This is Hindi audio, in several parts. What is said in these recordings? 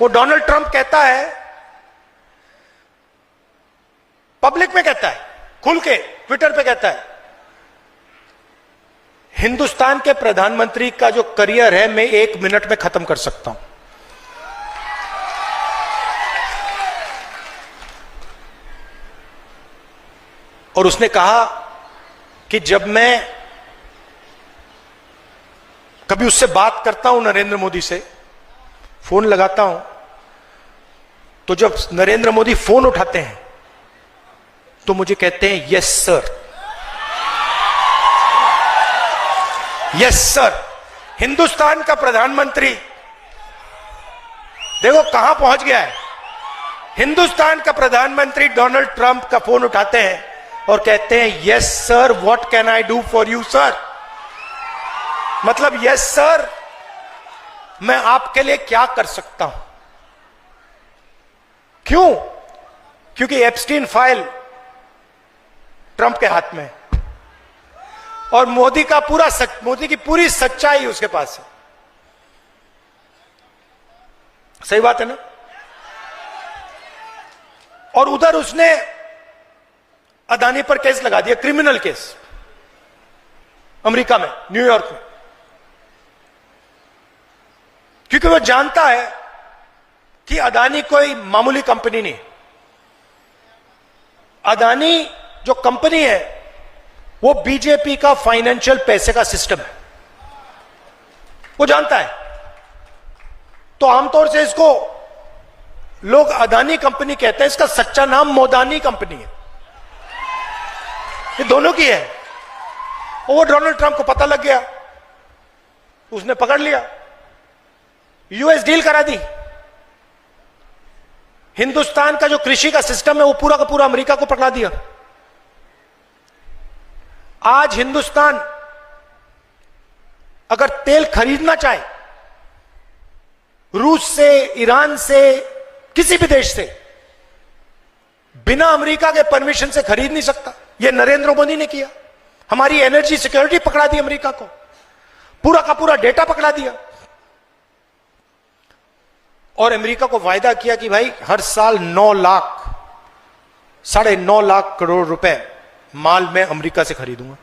वो डोनाल्ड ट्रंप कहता है, पब्लिक में कहता है, खुल के ट्विटर पे कहता है, हिंदुस्तान के प्रधानमंत्री का जो करियर है मैं 1 मिनट में खत्म कर सकता हूं। और उसने कहा कि जब मैं कभी उससे बात करता हूं, नरेंद्र मोदी से फोन लगाता हूं, तो जब नरेंद्र मोदी फोन उठाते हैं तो मुझे कहते हैं yes sir, yes sir. Hindustan का प्रधानमंत्री देखो कहां पहुंच गया है। हिंदुस्तान का प्रधानमंत्री डोनाल्ड ट्रंप का फोन उठाते हैं और कहते हैं yes sir, what can I do for you sir. मतलब यस सर, मैं आपके लिए क्या कर सकता हूं। क्यों? क्योंकि एप्स्टीन फाइल ट्रंप के हाथ में है और मोदी की पूरी सच्चाई उसके पास है। सही बात है ना? और उधर उसने अदानी पर केस लगा दिया, क्रिमिनल केस, अमेरिका में, न्यूयॉर्क में, क्योंकि वो जानता है कि अदानी कोई मामूली कंपनी नहीं। अदानी जो कंपनी है वो बीजेपी का फाइनेंशियल पैसे का सिस्टम है, वो जानता है। तो आमतौर से इसको लोग अदानी कंपनी कहते हैं, इसका सच्चा नाम मोदानी कंपनी है। ये दोनों की है। और वो डोनाल्ड ट्रंप को पता लग गया, उसने पकड़ लिया, यूएस डील करा दी। हिंदुस्तान का जो कृषि का सिस्टम है वो पूरा का पूरा अमेरिका को पकड़ा दिया। आज हिंदुस्तान अगर तेल खरीदना चाहे रूस से, ईरान से, किसी भी देश से, बिना अमेरिका के परमिशन से खरीद नहीं सकता। यह नरेंद्र मोदी ने किया। हमारी एनर्जी सिक्योरिटी पकड़ा दी अमेरिका को, पूरा का पूरा डेटा पकड़ा दिया। और अमेरिका को वायदा किया कि भाई हर साल 9 लाख, 9.5 लाख करोड़ रुपए माल मैं अमेरिका से खरीदूंगा।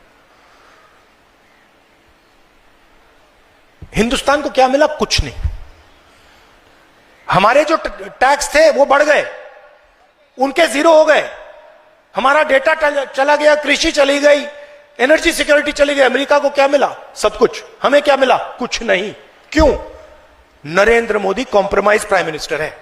हिंदुस्तान को क्या मिला? कुछ नहीं। हमारे जो टैक्स थे वो बढ़ गए, उनके जीरो हो गए। हमारा डेटा चला गया, कृषि चली गई, एनर्जी सिक्योरिटी चली गई। अमेरिका को क्या मिला? सब कुछ। हमें क्या मिला? कुछ नहीं। क्यों? Narendra Modi compromise prime minister है।